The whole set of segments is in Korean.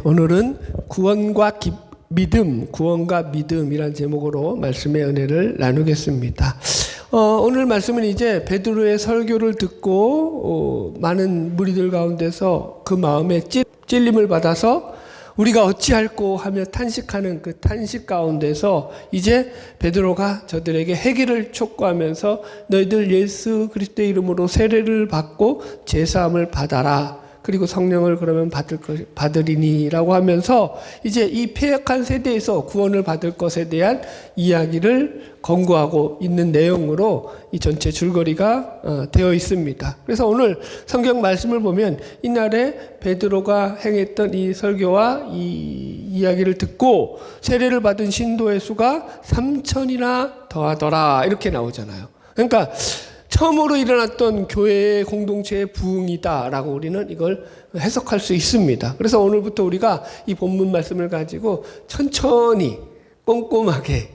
오늘은 구원과 믿음이란 제목으로 말씀의 은혜를 나누겠습니다. 오늘 말씀은 이제 베드로의 설교를 듣고 많은 무리들 가운데서 그 마음에 찔림을 받아서 우리가 어찌할꼬 하며 탄식하는 그 탄식 가운데서 이제 베드로가 저들에게 회개를 촉구하면서 너희들 예수 그리스도의 이름으로 세례를 받고 제사함을 받아라. 그리고 성령을 그러면 받으리니라고 하면서 이제 이 패역한 세대에서 구원을 받을 것에 대한 이야기를 권고하고 있는 내용으로 이 전체 줄거리가 되어 있습니다. 그래서 오늘 성경 말씀을 보면 이날에 베드로가 행했던 이 설교와 이 이야기를 듣고 세례를 받은 신도의 수가 3,000이나 더하더라 이렇게 나오잖아요. 그러니까 처음으로 일어났던 교회의 공동체의 부흥이다라고 우리는 이걸 해석할 수 있습니다. 그래서 오늘부터 우리가 이 본문 말씀을 가지고 천천히 꼼꼼하게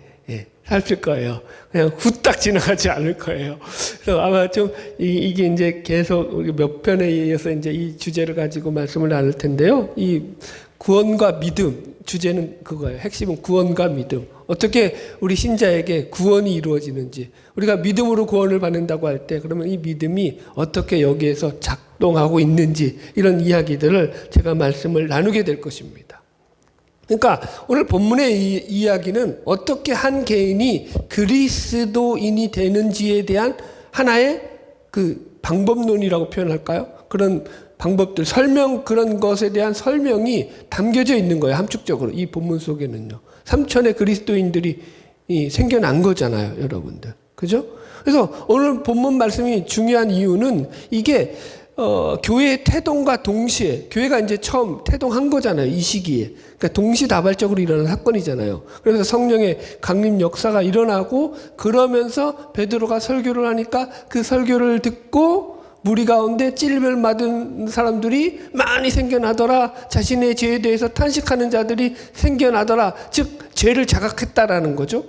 살필 거예요. 그냥 후딱 지나가지 않을 거예요. 그래서 아마 좀 이게 이제 계속 우리 몇 편에 이어서 이제 이 주제를 가지고 말씀을 나눌 텐데요. 이 구원과 믿음 주제는 그거예요. 핵심은 구원과 믿음. 어떻게 우리 신자에게 구원이 이루어지는지, 우리가 믿음으로 구원을 받는다고 할 때 그러면 이 믿음이 어떻게 여기에서 작동하고 있는지 이런 이야기들을 제가 말씀을 나누게 될 것입니다. 그러니까 오늘 본문의 이 이야기는 어떻게 한 개인이 그리스도인이 되는지에 대한 하나의 그 방법론이라고 표현할까요? 그런 방법들, 그런 것에 대한 설명이 담겨져 있는 거예요. 함축적으로 이 본문 속에는요. 3,000의 그리스도인들이 생겨난 거잖아요, 여러분들. 그죠? 그래서 오늘 본문 말씀이 중요한 이유는 이게 교회의 태동과 동시에, 교회가 이제 처음 태동한 거잖아요, 이 시기에. 그러니까 동시다발적으로 일어난 사건이잖아요. 그래서 성령의 강림 역사가 일어나고 그러면서 베드로가 설교를 하니까 그 설교를 듣고 무리 가운데 찔림을 받은 사람들이 많이 생겨나더라. 자신의 죄에 대해서 탄식하는 자들이 생겨나더라. 즉 죄를 자각했다라는 거죠.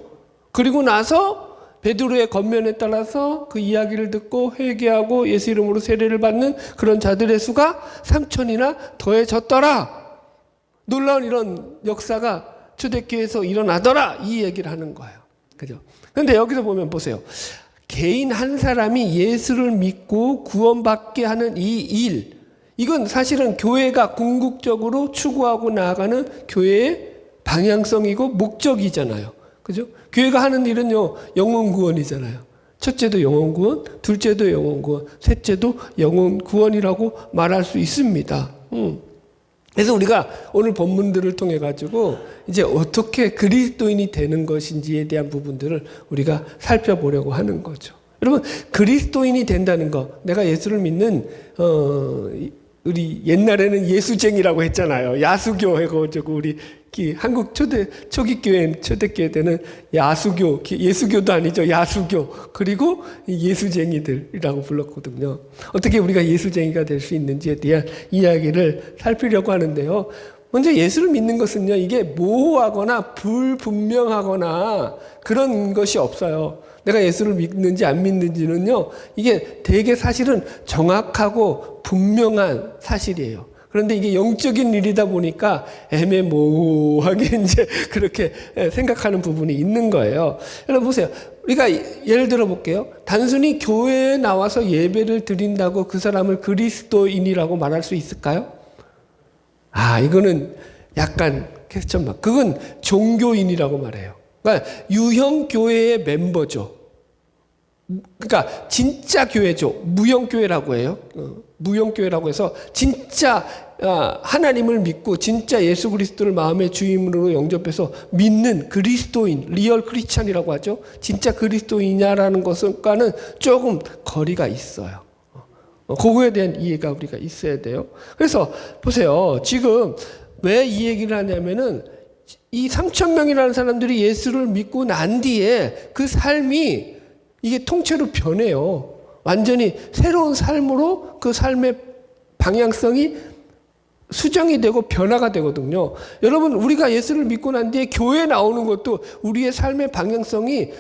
그리고 나서 베드로의 권면에 따라서 그 이야기를 듣고 회개하고 예수 이름으로 세례를 받는 그런 자들의 수가 3,000이나 더해졌더라. 놀라운 이런 역사가 초대교회에서 일어나더라. 이 얘기를 하는 거예요. 그죠? 그런데 여기서 보면 보세요. 개인 한 사람이 예수를 믿고 구원받게 하는 이 일, 이건 사실은 교회가 궁극적으로 추구하고 나아가는 교회의 방향성이고 목적이잖아요. 그죠? 교회가 하는 일은요, 영혼 구원이잖아요. 첫째도 영혼 구원, 둘째도 영혼 구원, 셋째도 영혼 구원이라고 말할 수 있습니다. 그래서 우리가 오늘 본문들을 통해 가지고 이제 어떻게 그리스도인이 되는 것인지에 대한 부분들을 우리가 살펴보려고 하는 거죠. 여러분, 그리스도인이 된다는 거, 내가 예수를 믿는 우리 옛날에는 예수쟁이라고 했잖아요. 야수교 해가지고 우리 한국 초대교회 때는 야수교, 예수교도 아니죠. 야수교. 그리고 예수쟁이들이라고 불렀거든요. 어떻게 우리가 예수쟁이가 될 수 있는지에 대한 이야기를 살피려고 하는데요. 먼저 예수를 믿는 것은요, 이게 모호하거나 불분명하거나 그런 것이 없어요. 내가 예수를 믿는지 안 믿는지는요, 이게 되게 사실은 정확하고 분명한 사실이에요. 그런데 이게 영적인 일이다 보니까 애매모호하게 이제 그렇게 생각하는 부분이 있는 거예요. 여러분 보세요. 우리가 예를 들어 볼게요. 단순히 교회에 나와서 예배를 드린다고 그 사람을 그리스도인이라고 말할 수 있을까요? 이거는 약간 퀘스천 마크. 그건 종교인이라고 말해요. 그러니까 유형 교회의 멤버죠. 그러니까 진짜 교회죠. 무형교회라고 해요. 무형교회라고 해서 진짜 하나님을 믿고 진짜 예수 그리스도를 마음의 주임으로 영접해서 믿는 그리스도인, 리얼 크리스찬이라고 하죠. 진짜 그리스도인이냐라는 것과는 조금 거리가 있어요. 그거에 대한 이해가 우리가 있어야 돼요. 그래서 보세요. 지금 왜 이 얘기를 하냐면은 이 3,000명이라는 사람들이 예수를 믿고 난 뒤에 그 삶이 이게 통째로 변해요. 완전히 새로운 삶으로 그 삶의 방향성이 수정이 되고 변화가 되거든요. 여러분, 우리가 예수를 믿고 난 뒤에 교회에 나오는 것도 우리의 삶의 방향성이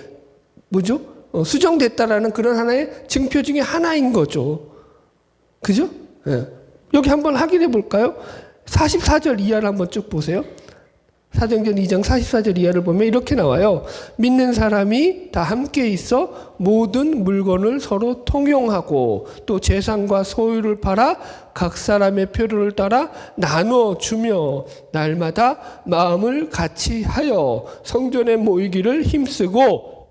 뭐죠? 수정됐다라는 그런 하나의 증표 중에 하나인 거죠. 그죠? 네. 여기 한번 확인해 볼까요? 44절 이하를 한번 쭉 보세요. 사도행전 2장 44절 이하를 보면 이렇게 나와요. 믿는 사람이 다 함께 있어 모든 물건을 서로 통용하고 또 재산과 소유를 팔아 각 사람의 필요를 따라 나눠주며 날마다 마음을 같이 하여 성전에 모이기를 힘쓰고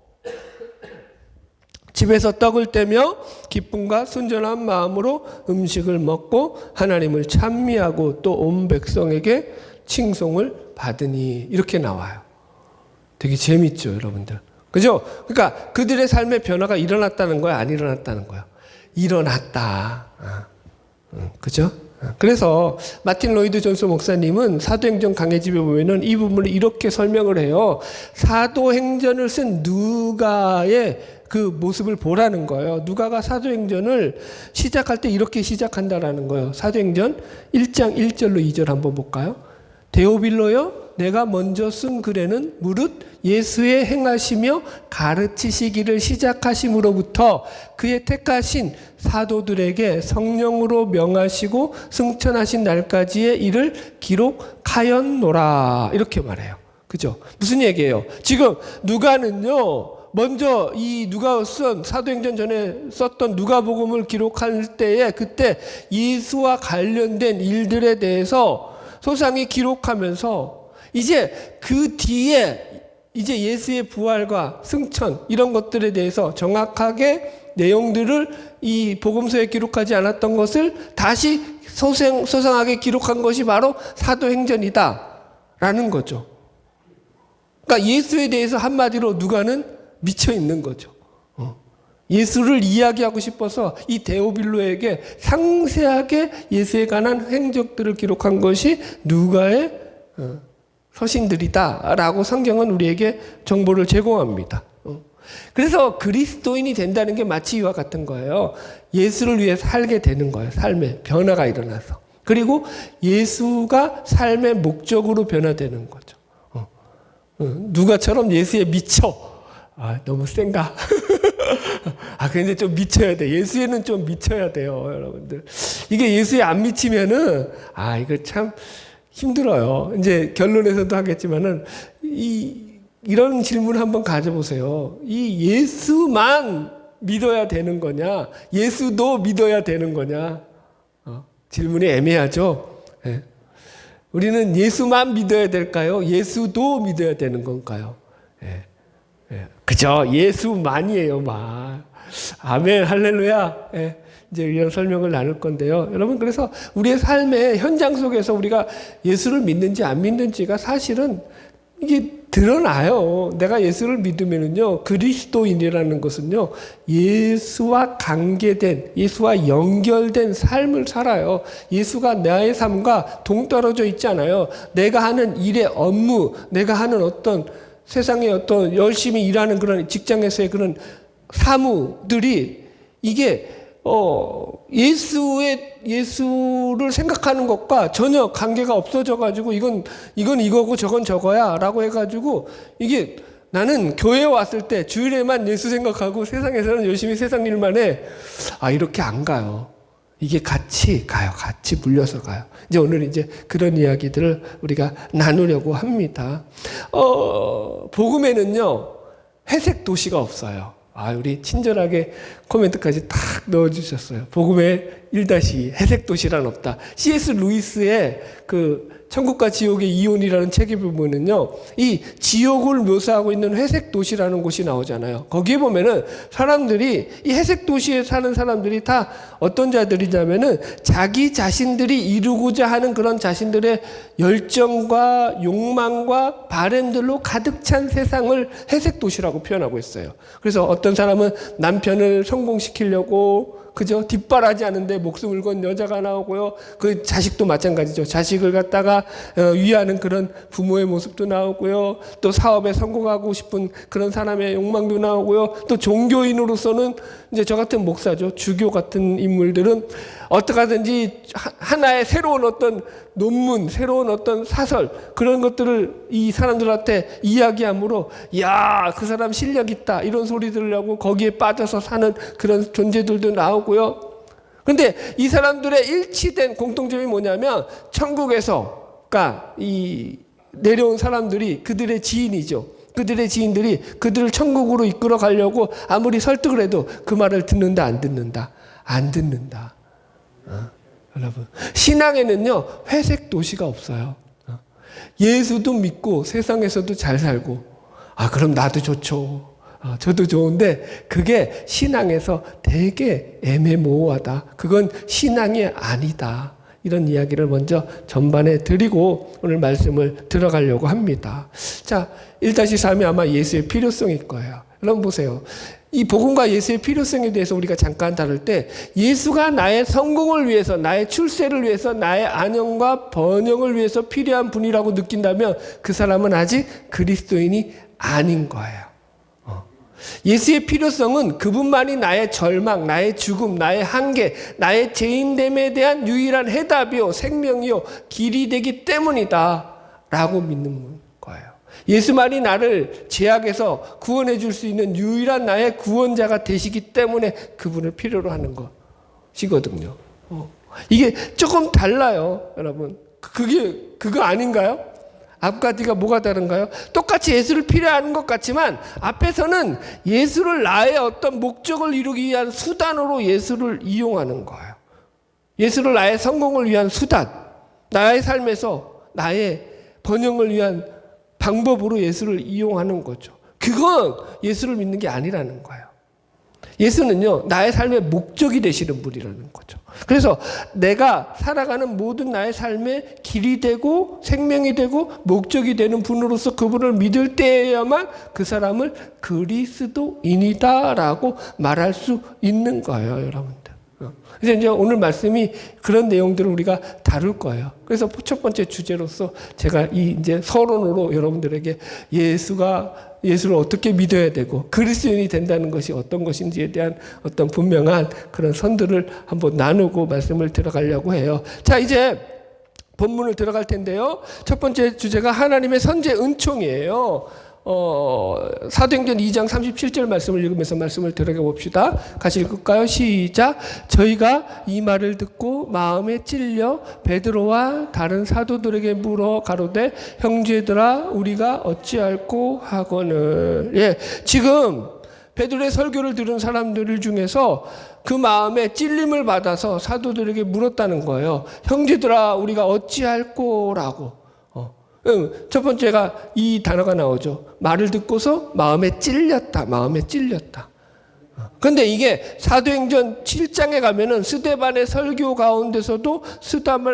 집에서 떡을 떼며 기쁨과 순전한 마음으로 음식을 먹고 하나님을 찬미하고 또 온 백성에게 칭송을 받으니 이렇게 나와요. 되게 재밌죠, 여러분들. 그죠? 그러니까 그들의 삶의 변화가 일어났다는 거야, 안 일어났다는 거야? 일어났다. 그죠? 그래서 마틴 로이드 존스 목사님은 사도행전 강해집에 보면은 이 부분을 이렇게 설명을 해요. 사도행전을 쓴 누가의 그 모습을 보라는 거예요. 누가가 사도행전을 시작할 때 이렇게 시작한다라는 거예요. 사도행전 1장 1절로 2절 한번 볼까요? 데오빌로여, 내가 먼저 쓴 글에는 무릇 예수의 행하시며 가르치시기를 시작하심으로부터 그의 택하신 사도들에게 성령으로 명하시고 승천하신 날까지의 일을 기록하였노라. 이렇게 말해요. 그죠? 무슨 얘기예요? 지금 누가는요, 먼저 이 누가 쓴 사도행전 전에 썼던 누가복음을 기록할 때에 그때 예수와 관련된 일들에 대해서 소상히 기록하면서 이제 그 뒤에 이제 예수의 부활과 승천 이런 것들에 대해서 정확하게 내용들을 이 복음서에 기록하지 않았던 것을 다시 소상하게 기록한 것이 바로 사도행전이다라는 거죠. 그러니까 예수에 대해서 한마디로 누가는 미쳐 있는 거죠. 예수를 이야기하고 싶어서 이 데오빌로에게 상세하게 예수에 관한 행적들을 기록한 것이 누가의 서신들이다라고 성경은 우리에게 정보를 제공합니다. 그래서 그리스도인이 된다는 게 마치 이와 같은 거예요. 예수를 위해 살게 되는 거예요. 삶의 변화가 일어나서. 그리고 예수가 삶의 목적으로 변화되는 거죠. 누가처럼 예수에 미쳐. 너무 센가? 근데 좀 미쳐야 돼. 예수에는 좀 미쳐야 돼요, 여러분들. 이게 예수에 안 미치면은, 이거 참 힘들어요. 이제 결론에서도 하겠지만은, 이런 질문 한번 가져보세요. 이 예수만 믿어야 되는 거냐? 예수도 믿어야 되는 거냐? 질문이 애매하죠? 네. 우리는 예수만 믿어야 될까요? 예수도 믿어야 되는 건가요? 네. 그죠? 예수만이에요, 만. 아멘, 할렐루야. 이제 이런 설명을 나눌 건데요. 여러분, 그래서 우리의 삶의 현장 속에서 우리가 예수를 믿는지 안 믿는지가 사실은 이게 드러나요. 내가 예수를 믿으면은요, 그리스도인이라는 것은요, 예수와 관계된, 예수와 연결된 삶을 살아요. 예수가 나의 삶과 동떨어져 있잖아요. 내가 하는 일의 업무, 내가 하는 어떤 세상에 어떤 열심히 일하는 그런 직장에서의 그런 사무들이 이게 예수를 생각하는 것과 전혀 관계가 없어져 가지고 이건 이거고 저건 저거야라고 해 가지고 이게 나는 교회에 왔을 때 주일에만 예수 생각하고 세상에서는 열심히 세상 일만 해. 이렇게 안 가요. 이게 같이 가요. 같이 물려서 가요. 이제 오늘 이제 그런 이야기들을 우리가 나누려고 합니다. 복음에는요, 회색 도시가 없어요. 우리 친절하게 코멘트까지 딱 넣어주셨어요. 복음에 1-2 회색 도시란 없다. C.S. 루이스의 그 천국과 지옥의 이혼이라는 책에 보면은요, 이 지옥을 묘사하고 있는 회색 도시라는 곳이 나오잖아요. 거기에 보면은 사람들이, 이 회색 도시에 사는 사람들이 다 어떤 자들이냐면은 자기 자신들이 이루고자 하는 그런 자신들의 열정과 욕망과 바램들로 가득 찬 세상을 회색 도시라고 표현하고 있어요. 그래서 어떤 사람은 남편을 성공시키려고 그죠? 뒷바라지 않은데 목숨을 건 여자가 나오고요. 그 자식도 마찬가지죠. 자식을 갖다가 위하는 그런 부모의 모습도 나오고요. 또 사업에 성공하고 싶은 그런 사람의 욕망도 나오고요. 또 종교인으로서는 이제 저 같은 목사죠. 주교 같은 인물들은 어떻게 하든지 하나의 새로운 어떤 논문, 새로운 어떤 사설 그런 것들을 이 사람들한테 이야기함으로 야, 그 사람 실력 있다 이런 소리 들으려고 거기에 빠져서 사는 그런 존재들도 나오고요. 근데 이 사람들의 일치된 공통점이 뭐냐면 천국에서 그러니까 이 내려온 사람들이 그들의 지인이죠. 그들의 지인들이 그들을 천국으로 이끌어 가려고 아무리 설득을 해도 그 말을 듣는다 안 듣는다? 안 듣는다. 여러분, 신앙에는요 회색 도시가 없어요. 예수도 믿고 세상에서도 잘 살고 그럼 나도 좋죠. 저도 좋은데 그게 신앙에서 되게 애매모호하다. 그건 신앙이 아니다. 이런 이야기를 먼저 전반에 드리고 오늘 말씀을 들어가려고 합니다. 자, 1-3이 아마 예수의 필요성일 거예요. 여러분 보세요. 이 복음과 예수의 필요성에 대해서 우리가 잠깐 다룰 때 예수가 나의 성공을 위해서, 나의 출세를 위해서, 나의 안녕과 번영을 위해서 필요한 분이라고 느낀다면 그 사람은 아직 그리스도인이 아닌 거예요. 예수의 필요성은 그분만이 나의 절망, 나의 죽음, 나의 한계, 나의 죄인됨에 대한 유일한 해답이요, 생명이요, 길이 되기 때문이다 라고 믿는 거예요. 예수만이 나를 죄악에서 구원해 줄 수 있는 유일한 나의 구원자가 되시기 때문에 그분을 필요로 하는 것이거든요. 이게 조금 달라요, 여러분. 그거 아닌가요? 앞가지가 뭐가 다른가요? 똑같이 예수를 필요하는 것 같지만 앞에서는 예수를 나의 어떤 목적을 이루기 위한 수단으로 예수를 이용하는 거예요. 예수를 나의 성공을 위한 수단, 나의 삶에서 나의 번영을 위한 방법으로 예수를 이용하는 거죠. 그건 예수를 믿는 게 아니라는 거예요. 예수는요, 나의 삶의 목적이 되시는 분이라는 거죠. 그래서 내가 살아가는 모든 나의 삶의 길이 되고 생명이 되고 목적이 되는 분으로서 그분을 믿을 때에야만 그 사람을 그리스도인이다라고 말할 수 있는 거예요, 여러분들. 그래서 이제 오늘 말씀이 그런 내용들을 우리가 다룰 거예요. 그래서 첫 번째 주제로서 제가 이제 서론으로 여러분들에게 예수를 어떻게 믿어야 되고 그리스도인이 된다는 것이 어떤 것인지에 대한 어떤 분명한 그런 선들을 한번 나누고 말씀을 들어가려고 해요. 자, 이제 본문을 들어갈 텐데요. 첫 번째 주제가 하나님의 선제 은총이에요. 사도행전 2장 37절 말씀을 읽으면서 말씀을 들어가 봅시다. 같이 읽을까요? 시작. 저희가 이 말을 듣고 마음에 찔려 베드로와 다른 사도들에게 물어 가로되 형제들아 우리가 어찌할꼬 하거늘. 지금 베드로의 설교를 들은 사람들 중에서 그 마음에 찔림을 받아서 사도들에게 물었다는 거예요. 형제들아 우리가 어찌할꼬라고. 첫 번째가 이 단어가 나오죠. 말을 듣고서 마음에 찔렸다. 마음에 찔렸다. 그런데 이게 사도행전 7장에 가면은 스데반의 설교 가운데서도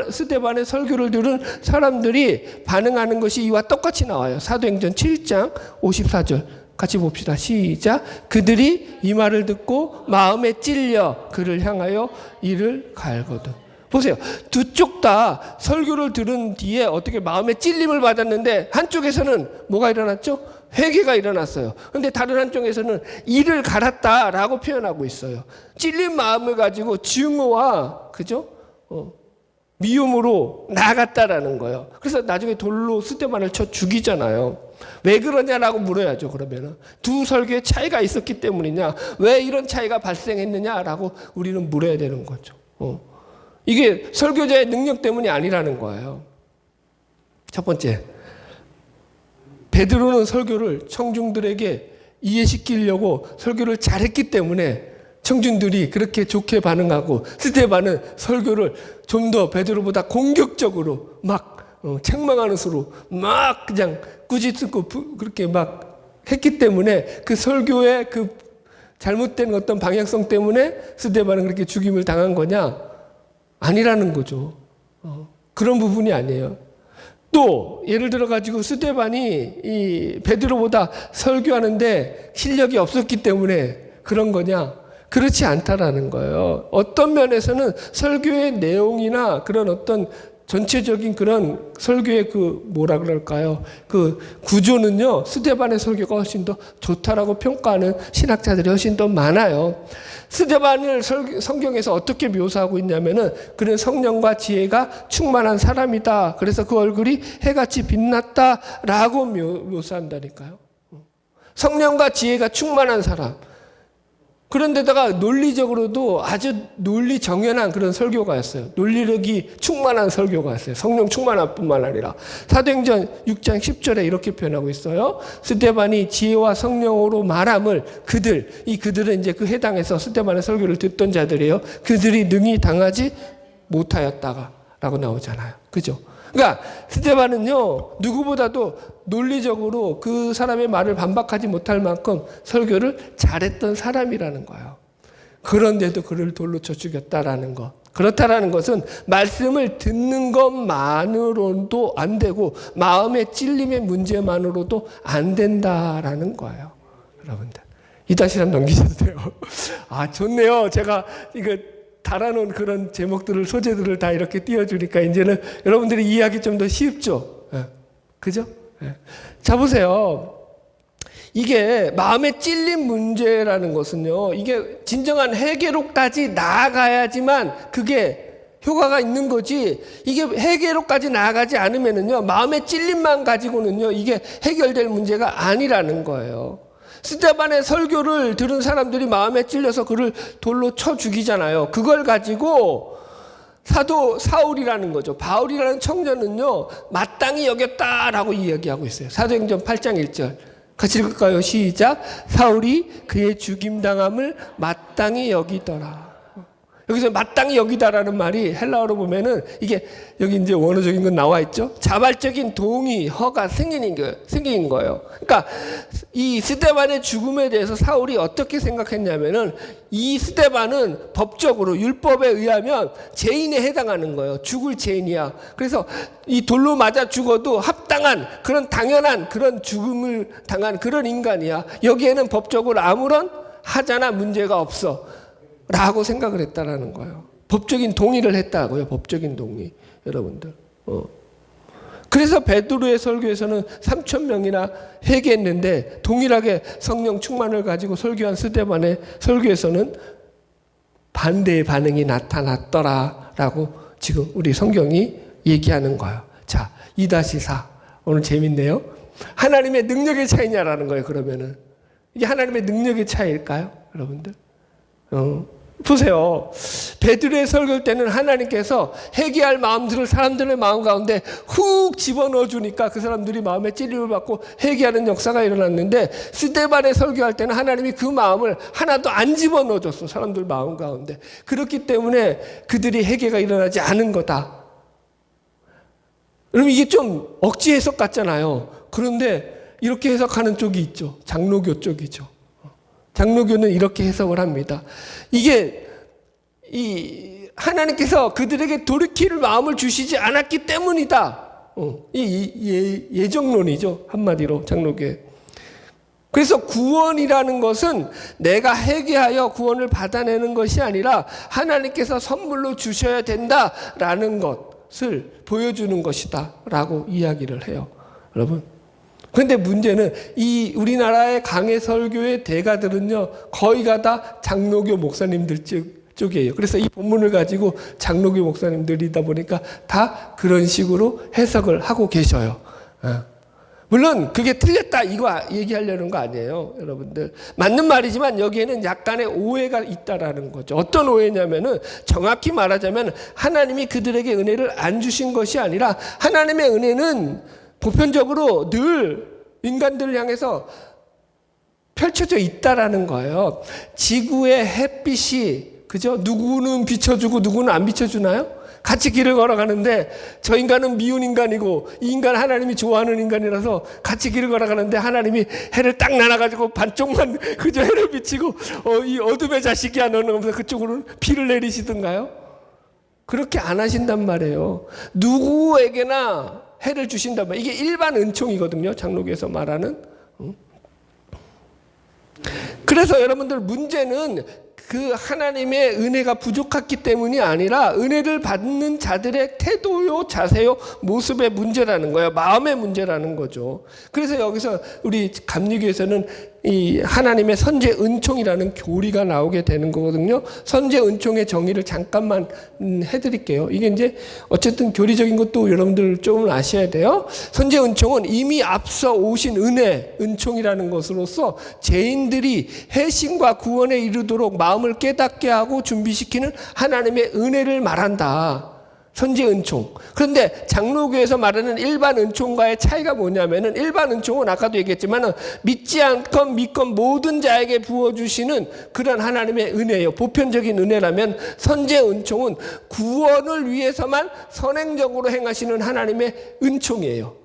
스데반의 설교를 들은 사람들이 반응하는 것이 이와 똑같이 나와요. 사도행전 7장 54절. 같이 봅시다. 시작. 그들이 이 말을 듣고 마음에 찔려 그를 향하여 이를 갈거든. 보세요. 두 쪽 다 설교를 들은 뒤에 어떻게 마음에 찔림을 받았는데 한쪽에서는 뭐가 일어났죠? 회개가 일어났어요. 그런데 다른 한쪽에서는 이를 갈았다라고 표현하고 있어요. 찔린 마음을 가지고 증오와 그죠? 미움으로 나아갔다라는 거예요. 그래서 나중에 돌로 스데반을 쳐 죽이잖아요. 왜 그러냐라고 물어야죠. 그러면은 두 설교의 차이가 있었기 때문이냐? 왜 이런 차이가 발생했느냐라고 우리는 물어야 되는 거죠. 이게 설교자의 능력 때문이 아니라는 거예요. 첫 번째, 베드로는 설교를 청중들에게 이해시키려고 설교를 잘했기 때문에 청중들이 그렇게 좋게 반응하고 스데반은 설교를 좀 더 베드로보다 공격적으로 막 책망하는 수로 막 그냥 꾸짖고 그렇게 막 했기 때문에 그 설교의 그 잘못된 어떤 방향성 때문에 스데반은 그렇게 죽임을 당한 거냐? 아니라는 거죠. 그런 부분이 아니에요. 또 예를 들어 가지고 스데반이 이 베드로보다 설교하는데 실력이 없었기 때문에 그런 거냐? 그렇지 않다라는 거예요. 어떤 면에서는 설교의 내용이나 그런 어떤 전체적인 그런 설교의 그 뭐라 그럴까요? 그 구조는요, 스데반의 설교가 훨씬 더 좋다라고 평가하는 신학자들이 훨씬 더 많아요. 스데반을 성경에서 어떻게 묘사하고 있냐면은 그는 성령과 지혜가 충만한 사람이다. 그래서 그 얼굴이 해같이 빛났다라고 묘사한다니까요. 성령과 지혜가 충만한 사람. 그런데다가 논리적으로도 아주 논리 정연한 그런 설교가였어요. 논리력이 충만한 설교가였어요. 성령 충만한 뿐만 아니라 사도행전 6장 10절에 이렇게 표현하고 있어요. 스데반이 지혜와 성령으로 말함을 그들은 이제 그 해당에서 스데반의 설교를 듣던 자들이에요. 그들이 능히 당하지 못하였다가 라고 나오잖아요. 그죠? 그러니까 스데반은요, 누구보다도 논리적으로 그 사람의 말을 반박하지 못할 만큼 설교를 잘했던 사람이라는 거예요. 그런데도 그를 돌로 쳐 죽였다라는 것. 그렇다라는 것은 말씀을 듣는 것만으로도 안 되고 마음의 찔림의 문제만으로도 안 된다라는 거예요. 여러분들. 2-3 넘기셔도 돼요. 아, 좋네요. 제가 이거 달아놓은 그런 제목들을, 소재들을 다 이렇게 띄워주니까 이제는 여러분들이 이해하기 좀 더 쉽죠? 예. 그죠? 예. 자, 보세요. 이게 마음의 찔린 문제라는 것은요, 이게 진정한 해결로까지 나아가야지만 그게 효과가 있는 거지, 이게 해결로까지 나아가지 않으면은요, 마음의 찔림만 가지고는요, 이게 해결될 문제가 아니라는 거예요. 스데반의 설교를 들은 사람들이 마음에 찔려서 그를 돌로 쳐 죽이잖아요. 그걸 가지고 사도 사울이라는 거죠. 바울이라는 청년은요, 마땅히 여겼다라고 이야기하고 있어요. 사도행전 8장 1절. 같이 읽을까요? 시작. 사울이 그의 죽임당함을 마땅히 여기더라. 여기서 마땅히 여기다라는 말이 헬라어로 보면은 이게 여기 이제 원어적인 건 나와 있죠. 자발적인 동의, 허가, 승인인 거예요. 그러니까 이 스데반의 죽음에 대해서 사울이 어떻게 생각했냐면은 이 스데반은 법적으로 율법에 의하면 죄인에 해당하는 거예요. 죽을 죄인이야. 그래서 이 돌로 맞아 죽어도 합당한 그런 당연한 그런 죽음을 당한 그런 인간이야. 여기에는 법적으로 아무런 하자나 문제가 없어. 라고 생각을 했다라는 거예요. 법적인 동의를 했다고요. 법적인 동의. 여러분들. 그래서 베드로의 설교에서는 3,000명이나 회개했는데 동일하게 성령 충만을 가지고 설교한 스데반의 설교에서는 반대의 반응이 나타났더라라고 지금 우리 성경이 얘기하는 거예요. 자, 2-4. 오늘 재밌네요. 하나님의 능력의 차이냐라는 거예요. 그러면은 이게 하나님의 능력의 차이일까요? 여러분들? 보세요. 베드로의 설교 때는 하나님께서 회개할 마음들을 사람들의 마음 가운데 훅 집어넣어 주니까 그 사람들이 마음에 찔림을 받고 회개하는 역사가 일어났는데, 스데반의 설교할 때는 하나님이 그 마음을 하나도 안 집어넣어 줬어. 사람들 마음 가운데. 그렇기 때문에 그들이 회개가 일어나지 않은 거다. 여러분, 이게 좀 억지 해석 같잖아요. 그런데 이렇게 해석하는 쪽이 있죠. 장로교 쪽이죠. 장로교는 이렇게 해석을 합니다. 이게 하나님께서 그들에게 돌이킬 마음을 주시지 않았기 때문이다. 예정론이죠. 한마디로 장로교에. 그래서 구원이라는 것은 내가 회개하여 구원을 받아내는 것이 아니라 하나님께서 선물로 주셔야 된다라는 것을 보여주는 것이다 라고 이야기를 해요. 여러분, 그런데 문제는 이 우리나라의 강해 설교의 대가들은요, 거의가 다 장로교 목사님들 쪽이에요. 그래서 이 본문을 가지고 장로교 목사님들이다 보니까 다 그런 식으로 해석을 하고 계셔요. 물론 그게 틀렸다 이거 얘기하려는 거 아니에요, 여러분들. 맞는 말이지만 여기에는 약간의 오해가 있다라는 거죠. 어떤 오해냐면은, 정확히 말하자면 하나님이 그들에게 은혜를 안 주신 것이 아니라 하나님의 은혜는 보편적으로 늘 인간들을 향해서 펼쳐져 있다라는 거예요. 지구의 햇빛이, 그죠? 누구는 비춰주고 누구는 안 비춰주나요? 같이 길을 걸어가는데 저 인간은 미운 인간이고 이 인간 하나님이 좋아하는 인간이라서 같이 길을 걸어가는데 하나님이 해를 딱 나눠가지고 반쪽만 그저 해를 비치고 이 어둠의 자식이야 너는 하면서 그쪽으로는 비를 내리시던가요? 그렇게 안 하신단 말이에요. 누구에게나 해를 주신단 말이에요. 이게 일반 은총이거든요. 장로교에서 말하는. 그래서 여러분들, 문제는 그 하나님의 은혜가 부족했기 때문이 아니라 은혜를 받는 자들의 태도요, 자세요, 모습의 문제라는 거예요. 마음의 문제라는 거죠. 그래서 여기서 우리 감리교에서는 이 하나님의 선제 은총이라는 교리가 나오게 되는 거거든요. 선제 은총의 정의를 잠깐만 해드릴게요. 이게 이제 어쨌든 교리적인 것도 여러분들 좀 아셔야 돼요. 선제 은총은 이미 앞서 오신 은혜, 은총이라는 것으로서 죄인들이 회심과 구원에 이르도록 마음을 깨닫게 하고 준비시키는 하나님의 은혜를 말한다. 선제 은총. 그런데 장로교에서 말하는 일반 은총과의 차이가 뭐냐면은, 일반 은총은 아까도 얘기했지만은 믿지 않건 믿건 모든 자에게 부어주시는 그런 하나님의 은혜예요. 보편적인 은혜라면, 선제 은총은 구원을 위해서만 선행적으로 행하시는 하나님의 은총이에요.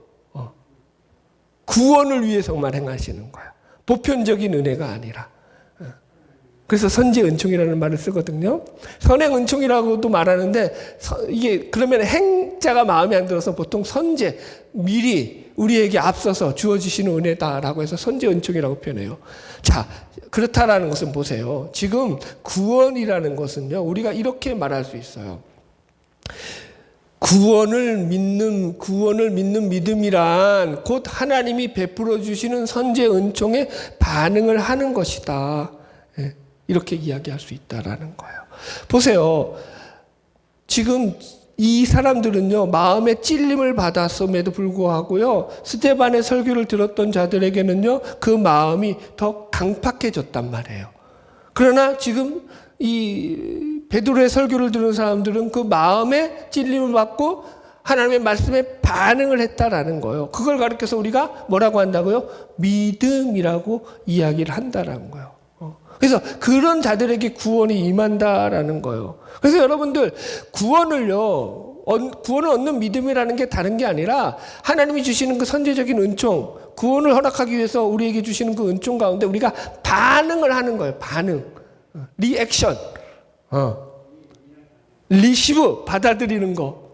구원을 위해서만 행하시는 거예요. 보편적인 은혜가 아니라. 그래서 선제 은총이라는 말을 쓰거든요. 선행 은총이라고도 말하는데, 이게 그러면 행자가 마음에 안 들어서 보통 선제, 미리 우리에게 앞서서 주어지시는 은혜다라고 해서 선제 은총이라고 표현해요. 자, 그렇다라는 것은 보세요. 지금 구원이라는 것은요, 우리가 이렇게 말할 수 있어요. 구원을 믿는 믿음이란 곧 하나님이 베풀어 주시는 선제 은총에 반응을 하는 것이다. 이렇게 이야기할 수 있다라는 거예요. 보세요. 지금 이 사람들은요, 마음의 찔림을 받았음에도 불구하고요, 스데반의 설교를 들었던 자들에게는요, 그 마음이 더 강팍해졌단 말이에요. 그러나 지금 이 베드로의 설교를 들은 사람들은 그 마음의 찔림을 받고 하나님의 말씀에 반응을 했다라는 거예요. 그걸 가르쳐서 우리가 뭐라고 한다고요? 믿음이라고 이야기를 한다라는 거예요. 그래서 그런 자들에게 구원이 임한다라는 거예요. 그래서 여러분들 구원을 얻는 믿음이라는 게 다른 게 아니라 하나님이 주시는 그 선제적인 은총, 구원을 허락하기 위해서 우리에게 주시는 그 은총 가운데 우리가 반응을 하는 거예요. 반응, 리액션, 리시브, 받아들이는 거.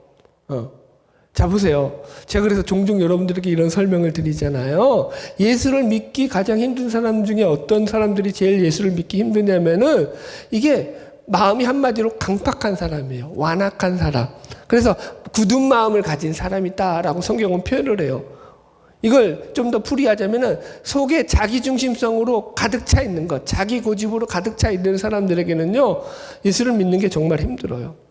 자, 보세요. 제가 그래서 종종 여러분들에게 이런 설명을 드리잖아요. 예수를 믿기 가장 힘든 사람 중에 어떤 사람들이 제일 예수를 믿기 힘드냐면은, 이게 마음이 한마디로 강팍한 사람이에요. 완악한 사람. 그래서 굳은 마음을 가진 사람이다라고 성경은 표현을 해요. 이걸 좀 더 풀이하자면은, 속에 자기중심성으로 가득 차 있는 것, 자기 고집으로 가득 차 있는 사람들에게는요, 예수를 믿는 게 정말 힘들어요.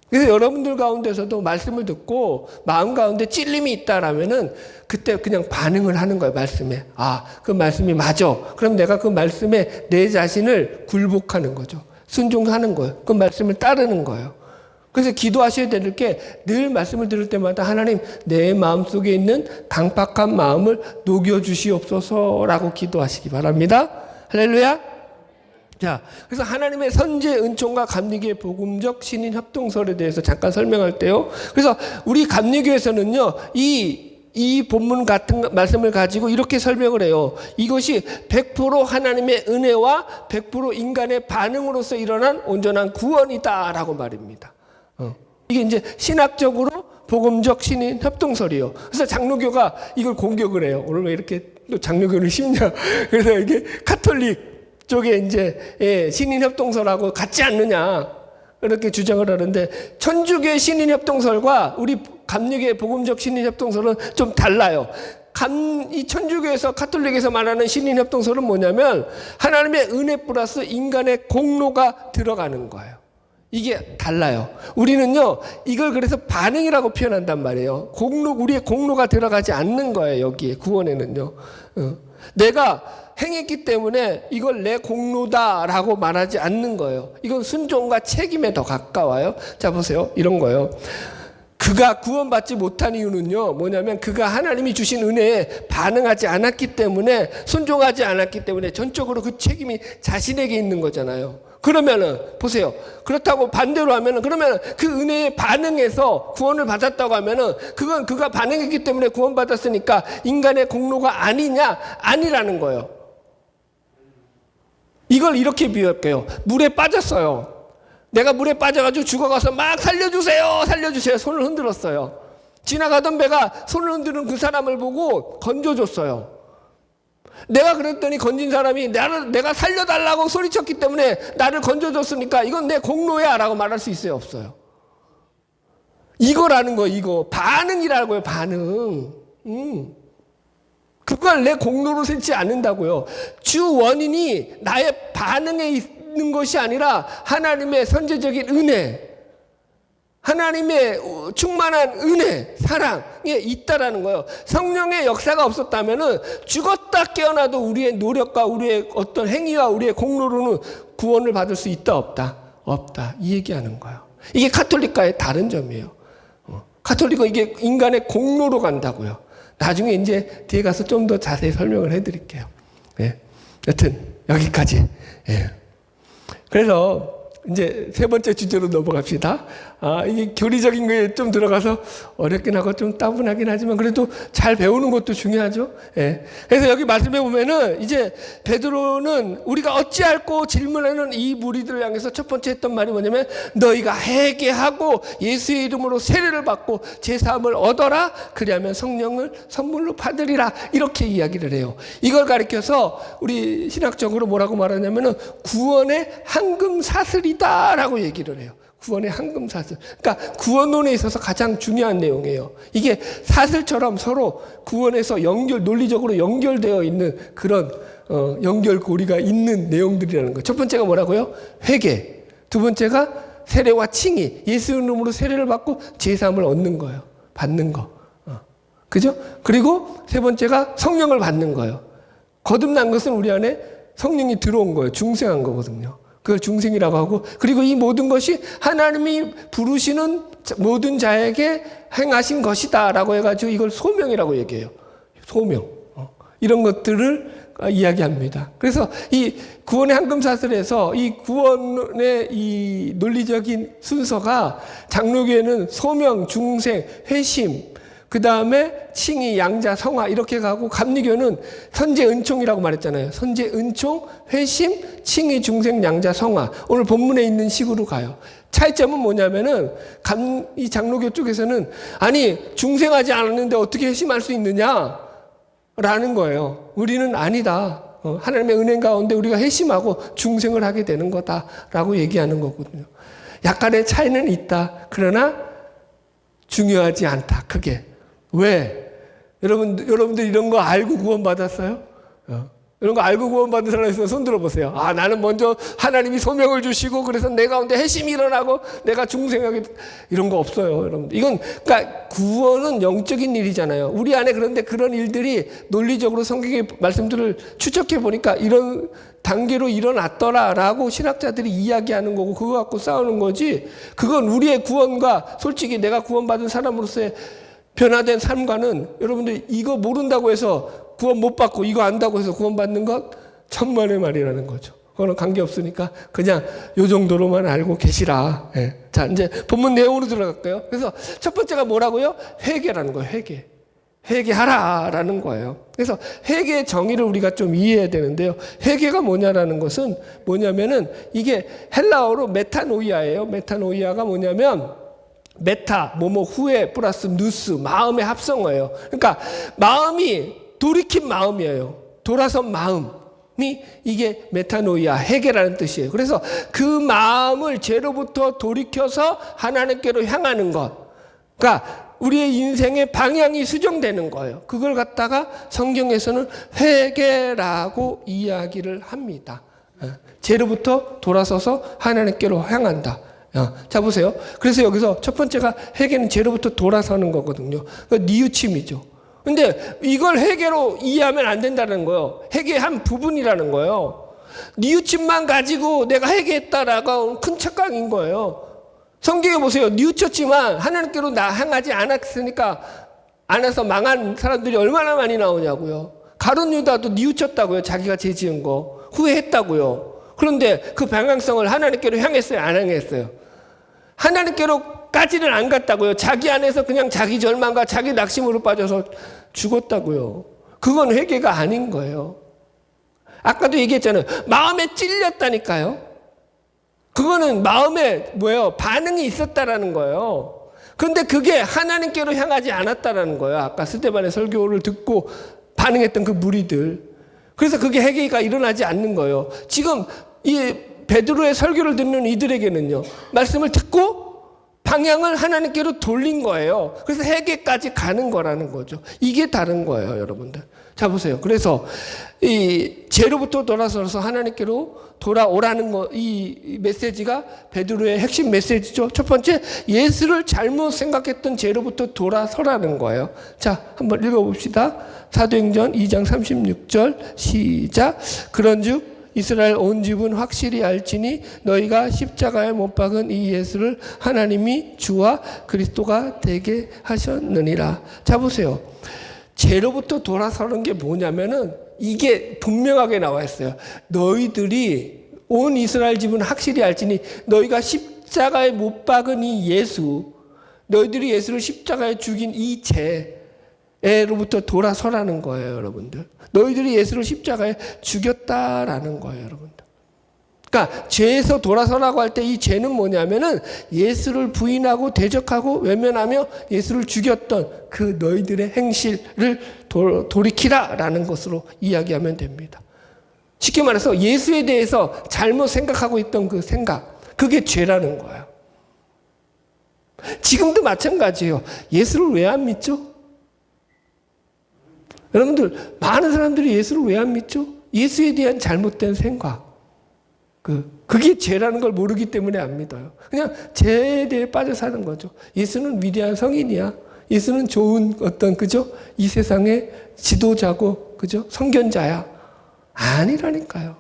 그래서 여러분들 가운데서도 말씀을 듣고 마음 가운데 찔림이 있다라면은 그때 그냥 반응을 하는 거예요, 말씀에. 아, 그 말씀이 맞아. 그럼 내가 그 말씀에 내 자신을 굴복하는 거죠. 순종하는 거예요. 그 말씀을 따르는 거예요. 그래서 기도하셔야 될 게, 늘 말씀을 들을 때마다 하나님, 내 마음속에 있는 강팍한 마음을 녹여주시옵소서라고 기도하시기 바랍니다. 할렐루야. 자, 그래서 하나님의 선제 은총과 감리교의 복음적 신인 협동설에 대해서 잠깐 설명할 때요. 그래서 우리 감리교에서는요, 이 본문 같은 말씀을 가지고 이렇게 설명을 해요. 이것이 100% 하나님의 은혜와 100% 인간의 반응으로서 일어난 온전한 구원이다라고 말입니다. 이게 이제 신학적으로 복음적 신인 협동설이에요. 그래서 장로교가 이걸 공격을 해요. 오늘 왜 이렇게 또 장로교를 심냐? 그래서 이게 카톨릭 쪽에 이제 신인협동설하고 같지 않느냐 이렇게 주장을 하는데, 천주교의 신인협동설과 우리 감리교의 복음적 신인협동설은 좀 달라요. 이 천주교에서 카톨릭에서 말하는 신인협동설은 뭐냐면, 하나님의 은혜 플러스 인간의 공로가 들어가는 거예요. 이게 달라요. 우리는요, 이걸 그래서 반응이라고 표현한단 말이에요. 우리의 공로가 들어가지 않는 거예요. 여기에 구원에는요. 내가 행했기 때문에 이걸 내 공로다라고 말하지 않는 거예요. 이건 순종과 책임에 더 가까워요. 자, 보세요. 이런 거예요. 그가 구원받지 못한 이유는요, 뭐냐면 그가 하나님이 주신 은혜에 반응하지 않았기 때문에, 순종하지 않았기 때문에 전적으로 그 책임이 자신에게 있는 거잖아요. 그러면은 보세요. 그렇다고 반대로 하면은, 그러면 그 은혜에 반응해서 구원을 받았다고 하면은 그건 그가 반응했기 때문에 구원받았으니까 인간의 공로가 아니냐? 아니라는 거예요. 이걸 이렇게 비유할게요. 물에 빠졌어요. 내가 물에 빠져가지고 죽어가서 막 살려주세요, 살려주세요, 손을 흔들었어요. 지나가던 배가 손을 흔드는 그 사람을 보고 건져줬어요. 내가 그랬더니 건진 사람이 내가 살려달라고 소리쳤기 때문에 나를 건져줬으니까 이건 내 공로야 라고 말할 수 있어요? 없어요? 이거라는 거, 이거. 반응이라고요, 반응. 그걸 내 공로로 삼지 않는다고요. 주 원인이 나의 반응에 있는 것이 아니라 하나님의 선제적인 은혜, 하나님의 충만한 은혜, 사랑에 있다라는 거예요. 성령의 역사가 없었다면은 죽었다 깨어나도 우리의 노력과 우리의 어떤 행위와 우리의 공로로는 구원을 받을 수 있다, 없다? 없다. 이 얘기하는 거예요. 이게 카톨릭과의 다른 점이에요. 카톨릭은 이게 인간의 공로로 간다고요. 나중에 이제 뒤에 가서 좀 더 자세히 설명을 해드릴게요. 예. 여튼 여기까지. 예. 그래서 이제 세 번째 주제로 넘어갑시다. 이게 교리적인 거에 좀 들어가서 어렵긴 하고 좀 따분하긴 하지만 그래도 잘 배우는 것도 중요하죠. 예. 그래서 여기 말씀해 보면은 이제 베드로는 우리가 어찌할꼬 질문하는 이 무리들을 향해서 첫 번째 했던 말이 뭐냐면 너희가 회개하고 예수의 이름으로 세례를 받고 제사함을 얻어라. 그리하면 성령을 선물로 받으리라. 이렇게 이야기를 해요. 이걸 가리켜서 우리 신학적으로 뭐라고 말하냐면은 구원의 황금 사슬이다라고 얘기를 해요. 구원의 황금 사슬. 그러니까 구원론에 있어서 가장 중요한 내용이에요. 이게 사슬처럼 서로 구원에서 논리적으로 연결되어 있는 그런 연결고리가 있는 내용들이라는 거예요. 첫 번째가 뭐라고요? 회개. 두 번째가 세례와 칭의. 예수 이름으로 세례를 받고 제사함을 얻는 거예요. 받는 거. 그죠? 그리고 세 번째가 성령을 받는 거예요. 거듭난 것은 우리 안에 성령이 들어온 거예요. 중생한 거거든요. 그걸 중생이라고 하고, 그리고 이 모든 것이 하나님이 부르시는 모든 자에게 행하신 것이다 라고 해가지고 이걸 소명이라고 얘기해요. 소명. 이런 것들을 이야기합니다. 그래서 이 구원의 황금사슬에서 이 구원의 이 논리적인 순서가 장로교에는 소명, 중생, 회심, 그 다음에 칭의, 양자, 성화 이렇게 가고, 감리교는 선제, 은총이라고 말했잖아요. 선제, 은총, 회심, 칭의, 중생, 양자, 성화. 오늘 본문에 있는 식으로 가요. 차이점은 뭐냐면은 이 장로교 쪽에서는 아니 중생하지 않았는데 어떻게 회심할 수 있느냐 라는 거예요. 우리는 아니다. 하나님의 은혜 가운데 우리가 회심하고 중생을 하게 되는 거다라고 얘기하는 거거든요. 약간의 차이는 있다. 그러나 중요하지 않다. 크게. 왜? 여러분들 이런 거 알고 구원받았어요? 이런 거 알고 구원받은 사람 있으면 손 들어보세요. 나는 먼저 하나님이 소명을 주시고 그래서 내 가운데 회심이 일어나고 내가 중생하게, 이런 거 없어요, 여러분들. 이건 그러니까 구원은 영적인 일이잖아요. 우리 안에 그런데 그런 일들이 논리적으로 성경의 말씀들을 추적해 보니까 이런 단계로 일어났더라라고 신학자들이 이야기하는 거고 그거 갖고 싸우는 거지. 그건 우리의 구원과 솔직히 내가 구원받은 사람으로서의 변화된 삶과는, 여러분들 이거 모른다고 해서 구원 못 받고 이거 안다고 해서 구원 받는 것 천만의 말이라는 거죠. 그거는 관계없으니까 그냥 요 정도로만 알고 계시라. 예. 자, 이제 본문 내용으로 들어갈게요. 그래서 첫 번째가 뭐라고요? 회개라는 거예요. 회개. 회개하라라는 거예요. 그래서 회개의 정의를 우리가 좀 이해해야 되는데요. 회개가 뭐냐라는 것은 뭐냐면은 이게 헬라어로 메타노이아예요. 메타노이아가 뭐냐면 메타, 뭐뭐 후에 플러스 누스, 마음의 합성어예요. 그러니까 마음이 돌이킨 마음이에요. 돌아선 마음이 이게 메타노이아, 회개라는 뜻이에요. 그래서 그 마음을 죄로부터 돌이켜서 하나님께로 향하는 것. 그러니까 우리의 인생의 방향이 수정되는 거예요. 그걸 갖다가 성경에서는 회개라고 이야기를 합니다. 죄로부터 돌아서서 하나님께로 향한다. 자, 보세요. 그래서 여기서 첫 번째가 회개는 죄로부터 돌아서는 거거든요. 뉘우침이죠. 근데 이걸 회개로 이해하면 안 된다는 거예요. 회개의 한 부분이라는 거예요. 뉘우침만 가지고 내가 회개했다라고 큰 착각인 거예요. 성경에 보세요. 뉘우쳤지만 하나님께로 향하지 않았으니까 안에서 망한 사람들이 얼마나 많이 나오냐고요. 가룟 유다도 뉘우쳤다고요. 자기가 죄 지은 거 후회했다고요. 그런데 그 방향성을 하나님께로 향했어요? 안 향했어요? 하나님께로까지는 안 갔다고요. 자기 안에서 그냥 자기 절망과 자기 낙심으로 빠져서 죽었다고요. 그건 회개가 아닌 거예요. 아까도 얘기했잖아요. 마음에 찔렸다니까요. 그거는 마음에 반응이 있었다라는 거예요. 그런데 그게 하나님께로 향하지 않았다라는 거예요. 아까 스데반의 설교를 듣고 반응했던 그 무리들. 그래서 그게 회개가 일어나지 않는 거예요. 지금 이 베드로의 설교를 듣는 이들에게는요, 말씀을 듣고 방향을 하나님께로 돌린 거예요. 그래서 회개까지 가는 거라는 거죠. 이게 다른 거예요, 여러분들. 자, 보세요. 그래서 이 죄로부터 돌아서서 하나님께로 돌아오라는 거, 이 메시지가 베드로의 핵심 메시지죠. 첫 번째, 예수를 잘못 생각했던 죄로부터 돌아서라는 거예요. 자, 한번 읽어봅시다. 사도행전 2장 36절 시작. 그런즉 이스라엘 온 집은 확실히 알지니 너희가 십자가에 못 박은 이 예수를 하나님이 주와 그리스도가 되게 하셨느니라. 자, 보세요. 죄로부터 돌아서는 게 뭐냐면은 이게 분명하게 나와 있어요. 너희들이 온 이스라엘 집은 확실히 알지니 너희가 십자가에 못 박은 이 예수, 너희들이 예수를 십자가에 죽인 이 죄로부터 돌아서라는 거예요, 여러분들. 너희들이 예수를 십자가에 죽였다라는 거예요, 여러분들. 그러니까 죄에서 돌아서라고 할 때 이 죄는 뭐냐면은 예수를 부인하고 대적하고 외면하며 예수를 죽였던 그 너희들의 행실을 돌이키라라는 것으로 이야기하면 됩니다. 쉽게 말해서 예수에 대해서 잘못 생각하고 있던 그 생각, 그게 죄라는 거예요. 지금도 마찬가지예요. 예수를 왜 안 믿죠? 여러분들, 많은 사람들이 예수를 왜 안 믿죠? 예수에 대한 잘못된 생각. 그게 죄라는 걸 모르기 때문에 안 믿어요. 그냥 죄에 대해 빠져 사는 거죠. 예수는 위대한 성인이야. 예수는 좋은 어떤, 그죠? 이 세상의 지도자고, 그죠? 선견자야. 아니라니까요.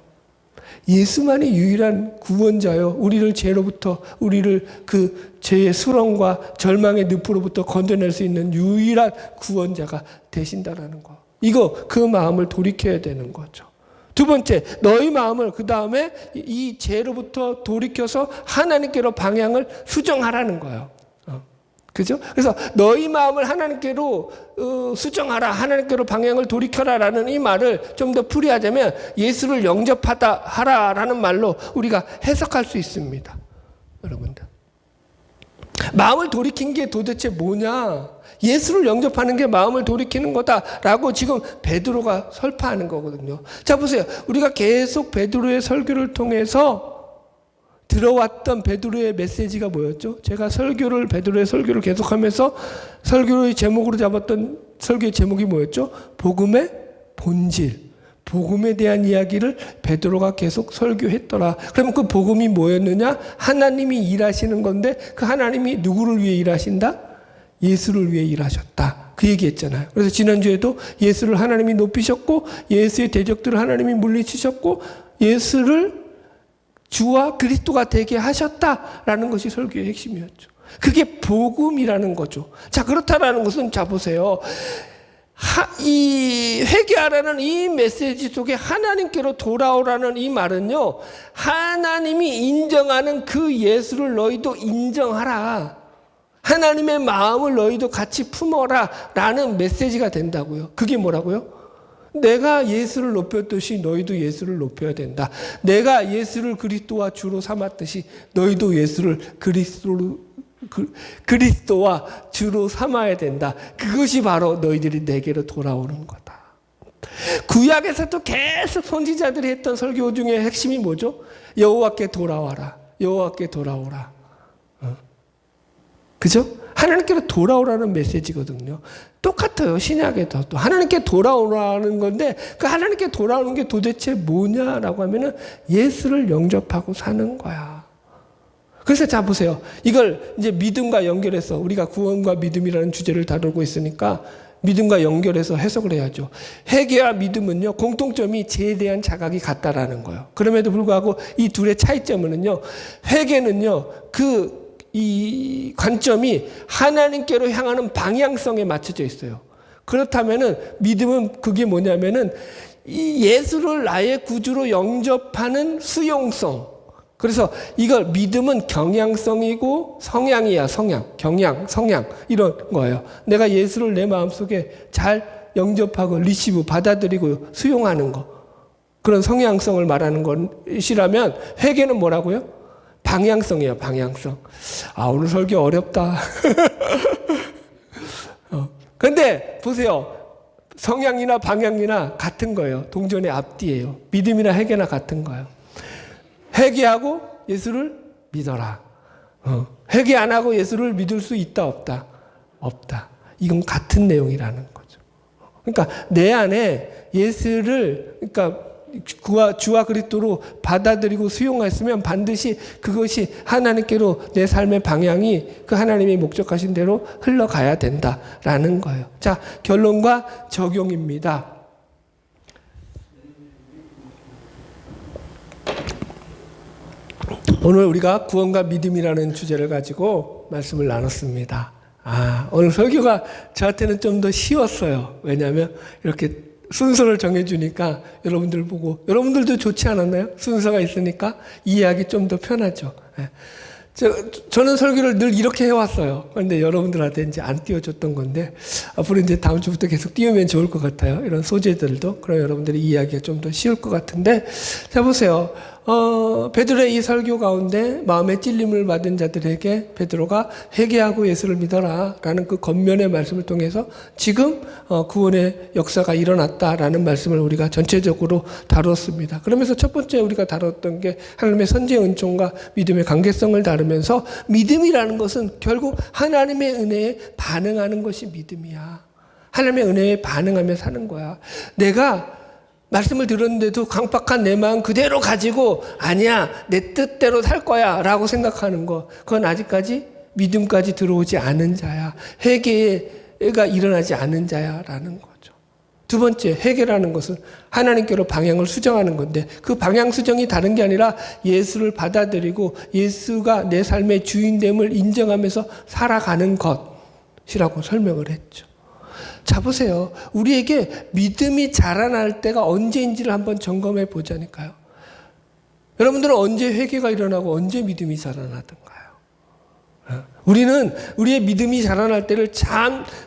예수만이 유일한 구원자요. 우리를 죄로부터, 우리를 그 죄의 수렁과 절망의 늪으로부터 건져낼 수 있는 유일한 구원자가 되신다라는 거. 이거, 그 마음을 돌이켜야 되는 거죠. 두 번째, 너희 마음을 그 다음에 이 죄로부터 돌이켜서 하나님께로 방향을 수정하라는 거예요. 그죠? 그래서 너희 마음을 하나님께로 수정하라, 하나님께로 방향을 돌이켜라라는 이 말을 좀 더 풀이하자면 예수를 영접하라라는 말로 우리가 해석할 수 있습니다. 여러분들. 마음을 돌이킨 게 도대체 뭐냐? 예수를 영접하는 게 마음을 돌이키는 거다라고 지금 베드로가 설파하는 거거든요. 자, 보세요. 우리가 계속 베드로의 설교를 통해서 들어왔던 베드로의 메시지가 뭐였죠? 제가 베드로의 설교를 계속하면서 설교의 제목으로 잡았던 설교의 제목이 뭐였죠? 복음의 본질. 복음에 대한 이야기를 베드로가 계속 설교했더라. 그러면 그 복음이 뭐였느냐? 하나님이 일하시는 건데 그 하나님이 누구를 위해 일하신다? 예수를 위해 일하셨다. 그 얘기했잖아요. 그래서 지난주에도 예수를 하나님이 높이셨고 예수의 대적들을 하나님이 물리치셨고 예수를 주와 그리스도가 되게 하셨다라는 것이 설교의 핵심이었죠. 그게 복음이라는 거죠. 자, 그렇다라는 것은 자 보세요. 이 회개하라는 이 메시지 속에 하나님께로 돌아오라는 이 말은요, 하나님이 인정하는 그 예수를 너희도 인정하라. 하나님의 마음을 너희도 같이 품어라 라는 메시지가 된다고요. 그게 뭐라고요? 내가 예수를 높였듯이 너희도 예수를 높여야 된다. 내가 예수를 그리스도와 주로 삼았듯이 너희도 예수를 그리스도와 주로 삼아야 된다. 그것이 바로 너희들이 내게로 돌아오는 거다. 구약에서도 계속 선지자들이 했던 설교 중에 핵심이 뭐죠? 여호와께 돌아와라. 여호와께 돌아오라. 그죠? 하나님께로 돌아오라는 메시지거든요. 똑같아요. 신약에도 또 하나님께 돌아오라는 건데 그 하나님께 돌아오는 게 도대체 뭐냐라고 하면은 예수를 영접하고 사는 거야. 그래서 자 보세요. 이걸 이제 믿음과 연결해서 우리가 구원과 믿음이라는 주제를 다루고 있으니까 믿음과 연결해서 해석을 해야죠. 회개와 믿음은요, 공통점이 죄에 대한 자각이 같다라는 거예요. 그럼에도 불구하고 이 둘의 차이점은요, 회개는요, 이 관점이 하나님께로 향하는 방향성에 맞춰져 있어요. 그렇다면은 믿음은 그게 뭐냐면은 이 예수를 나의 구주로 영접하는 수용성. 그래서 이걸 믿음은 경향성이고 성향이야, 성향 이런 거예요. 내가 예수를 내 마음속에 잘 영접하고 리시브 받아들이고 수용하는 거. 그런 성향성을 말하는 것이라면 회개는 뭐라고요? 방향성이에요, 방향성. 아, 오늘 설교 어렵다. 근데 보세요. 성향이나 방향이나 같은 거예요. 동전의 앞뒤예요. 믿음이나 회개나 같은 거예요. 회개하고 예수를 믿어라. 회개 안 하고 예수를 믿을 수 있다 없다? 없다. 이건 같은 내용이라는 거죠. 그러니까 내 안에 예수를 주와 그리스도로 받아들이고 수용했으면 반드시 그것이 하나님께로 내 삶의 방향이 그 하나님이 목적하신 대로 흘러가야 된다라는 거예요. 자, 결론과 적용입니다. 오늘 우리가 구원과 믿음이라는 주제를 가지고 말씀을 나눴습니다. 오늘 설교가 저한테는 좀 더 쉬웠어요. 왜냐하면 이렇게 순서를 정해주니까 여러분들 보고, 여러분들도 좋지 않았나요? 순서가 있으니까 이해하기 좀 더 편하죠. 저는 설교를 늘 이렇게 해왔어요. 그런데 여러분들한테 이제 안 띄워줬던 건데, 앞으로 이제 다음 주부터 계속 띄우면 좋을 것 같아요. 이런 소재들도. 그럼 여러분들이 이해하기가 좀 더 쉬울 것 같은데, 자, 보세요. 베드로의 이 설교 가운데 마음의 찔림을 받은 자들에게 베드로가 회개하고 예수를 믿어라 라는 그 겉면의 말씀을 통해서 지금 구원의 역사가 일어났다라는 말씀을 우리가 전체적으로 다뤘습니다. 그러면서 첫 번째 우리가 다뤘던 게 하나님의 선지의 은총과 믿음의 관계성을 다루면서 믿음이라는 것은 결국 하나님의 은혜에 반응하는 것이 믿음이야. 하나님의 은혜에 반응하며 사는 거야. 내가 말씀을 들었는데도 강박한 내 마음 그대로 가지고 아니야 내 뜻대로 살 거야 라고 생각하는 거, 그건 아직까지 믿음까지 들어오지 않은 자야. 회개가 일어나지 않은 자야 라는 거죠. 두 번째, 회개라는 것은 하나님께로 방향을 수정하는 건데, 그 방향 수정이 다른 게 아니라 예수를 받아들이고 예수가 내 삶의 주인됨을 인정하면서 살아가는 것이라고 설명을 했죠. 자, 보세요. 우리에게 믿음이 자라날 때가 언제인지를 한번 점검해 보자니까요. 여러분들은 언제 회개가 일어나고 언제 믿음이 자라나던가요? 우리는 우리의 믿음이 자라날 때를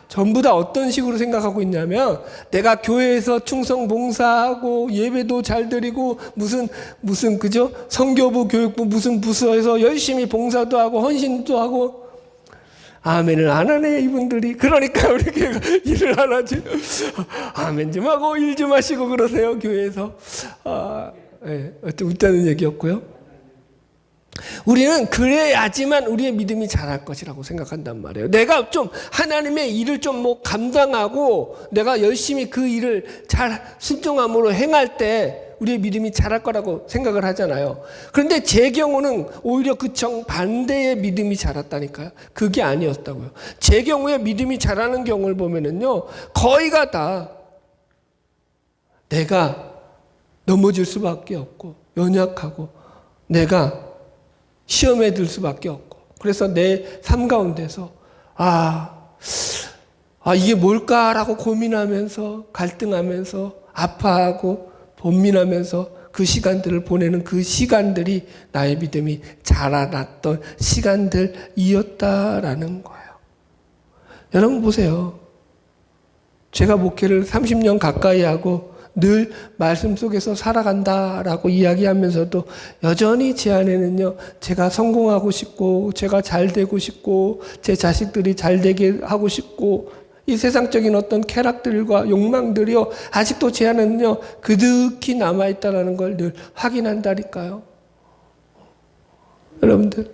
전부 다 어떤 식으로 생각하고 있냐면, 내가 교회에서 충성 봉사하고 예배도 잘 드리고 무슨 그죠? 성교부 교육부 무슨 부서에서 열심히 봉사도 하고 헌신도 하고, 아멘을 안 하네 이분들이. 그러니까 우리 교회가 일을 안 하지. 아멘 좀 하고 일 좀 하시고 그러세요 교회에서. 웃자는 얘기였고요. 우리는 그래야지만 우리의 믿음이 자랄 것이라고 생각한단 말이에요. 내가 좀 하나님의 일을 좀 감당하고 내가 열심히 그 일을 잘 순종함으로 행할 때 우리의 믿음이 자랄 거라고 생각을 하잖아요. 그런데 제 경우는 오히려 그 정반대의 믿음이 자랐다니까요. 그게 아니었다고요. 제 경우에 믿음이 자라는 경우를 보면은요, 거의가 다 내가 넘어질 수밖에 없고 연약하고 내가 시험에 들 수밖에 없고, 그래서 내 삶 가운데서 이게 뭘까라고 고민하면서 갈등하면서 아파하고 번민하면서 그 시간들을 보내는 그 시간들이 나의 믿음이 자라났던 시간들이었다라는 거예요. 여러분 보세요. 제가 목회를 30년 가까이 하고 늘 말씀 속에서 살아간다라고 이야기하면서도 여전히 제 안에는요, 제가 성공하고 싶고 제가 잘 되고 싶고 제 자식들이 잘 되게 하고 싶고 이 세상적인 어떤 쾌락들과 욕망들이요, 아직도 제 안에는요 그득히 남아있다는 걸 늘 확인한다니까요. 여러분들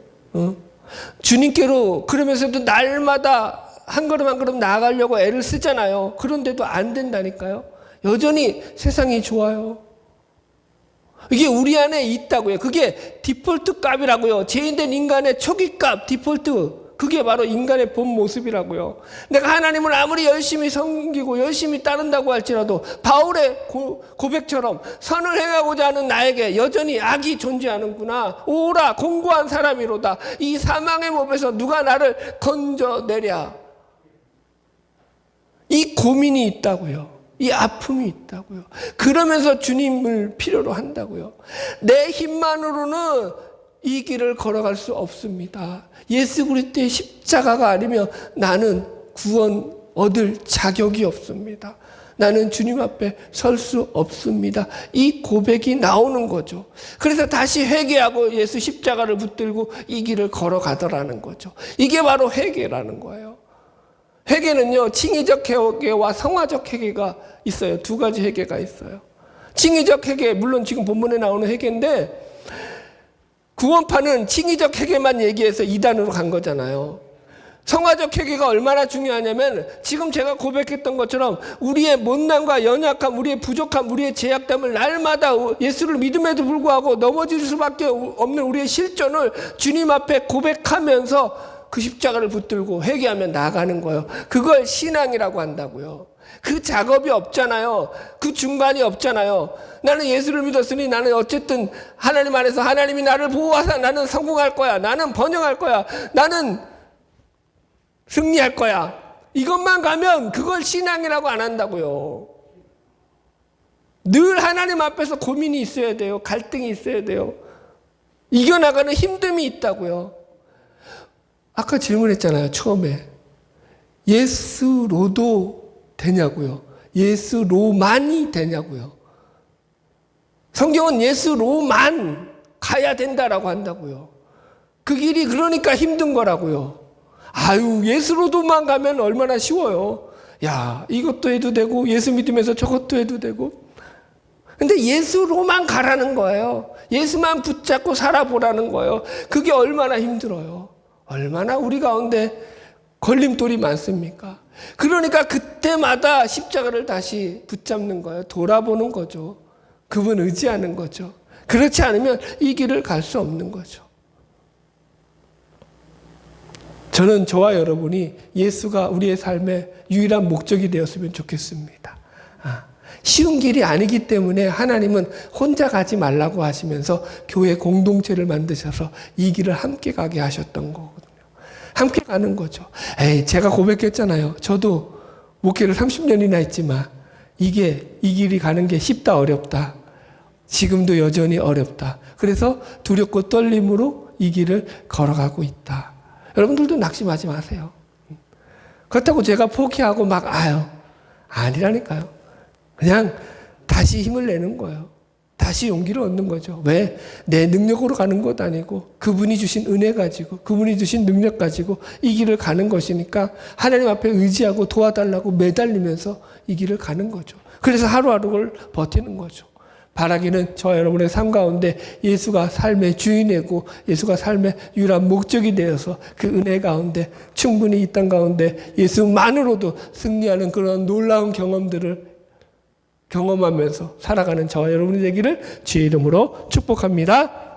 주님께로 그러면서도 날마다 한 걸음 한 걸음 나아가려고 애를 쓰잖아요. 그런데도 안 된다니까요. 여전히 세상이 좋아요. 이게 우리 안에 있다고요. 그게 디폴트 값이라고요. 죄인된 인간의 초기 값, 디폴트. 그게 바로 인간의 본 모습이라고요. 내가 하나님을 아무리 열심히 섬기고 열심히 따른다고 할지라도 바울의 고백처럼 선을 행하고자 하는 나에게 여전히 악이 존재하는구나. 오라 공고한 사람이로다. 이 사망의 몸에서 누가 나를 건져내랴. 이 고민이 있다고요. 이 아픔이 있다고요. 그러면서 주님을 필요로 한다고요. 내 힘만으로는 이 길을 걸어갈 수 없습니다. 예수 그리스도의 십자가가 아니면 나는 구원 얻을 자격이 없습니다. 나는 주님 앞에 설 수 없습니다. 이 고백이 나오는 거죠. 그래서 다시 회개하고 예수 십자가를 붙들고 이 길을 걸어가더라는 거죠. 이게 바로 회개라는 거예요. 회개는요, 칭의적 회개와 성화적 회개가 있어요. 두 가지 회개가 있어요. 칭의적 회개, 물론 지금 본문에 나오는 회개인데, 구원파는 칭의적 회개만 얘기해서 2단으로 간 거잖아요. 성화적 회개가 얼마나 중요하냐면, 지금 제가 고백했던 것처럼 우리의 못난과 연약함, 우리의 부족함, 우리의 죄악됨을 날마다 예수를 믿음에도 불구하고 넘어질 수밖에 없는 우리의 실존을 주님 앞에 고백하면서 그 십자가를 붙들고 회개하며 나아가는 거예요. 그걸 신앙이라고 한다고요. 그 작업이 없잖아요. 그 중간이 없잖아요. 나는 예수를 믿었으니 나는 어쨌든 하나님 안에서 하나님이 나를 보호하사 나는 성공할 거야. 나는 번영할 거야. 나는 승리할 거야. 이것만 가면 그걸 신앙이라고 안 한다고요. 늘 하나님 앞에서 고민이 있어야 돼요. 갈등이 있어야 돼요. 이겨나가는 힘듦이 있다고요. 아까 질문했잖아요. 처음에. 예수로도 되냐고요. 예수로만이 되냐고요. 성경은 예수로만 가야 된다라고 한다고요. 그 길이 그러니까 힘든 거라고요. 아유, 예수로도만 가면 얼마나 쉬워요. 야, 이것도 해도 되고 예수 믿으면서 저것도 해도 되고. 근데 예수로만 가라는 거예요. 예수만 붙잡고 살아보라는 거예요. 그게 얼마나 힘들어요. 얼마나 우리 가운데 걸림돌이 많습니까? 그러니까 그때마다 십자가를 다시 붙잡는 거예요. 돌아보는 거죠. 그분 의지하는 거죠. 그렇지 않으면 이 길을 갈 수 없는 거죠. 저는 저와 여러분이 예수가 우리의 삶의 유일한 목적이 되었으면 좋겠습니다. 쉬운 길이 아니기 때문에 하나님은 혼자 가지 말라고 하시면서 교회 공동체를 만드셔서 이 길을 함께 가게 하셨던 거거든요. 함께 가는 거죠. 제가 고백했잖아요. 저도 목회를 30년이나 했지만 이 길이 가는 게 쉽다 어렵다. 지금도 여전히 어렵다. 그래서 두렵고 떨림으로 이 길을 걸어가고 있다. 여러분들도 낙심하지 마세요. 그렇다고 제가 포기하고 아니라니까요. 그냥 다시 힘을 내는 거예요. 다시 용기를 얻는 거죠. 왜? 내 능력으로 가는 것 아니고 그분이 주신 은혜 가지고 그분이 주신 능력 가지고 이 길을 가는 것이니까 하나님 앞에 의지하고 도와달라고 매달리면서 이 길을 가는 거죠. 그래서 하루하루를 버티는 거죠. 바라기는 저와 여러분의 삶 가운데 예수가 삶의 주인이고 예수가 삶의 유일한 목적이 되어서 그 은혜 가운데 충분히 이 땅 가운데 예수만으로도 승리하는 그런 놀라운 경험들을 경험하면서 살아가는 저와 여러분이 되기를 주의 이름으로 축복합니다.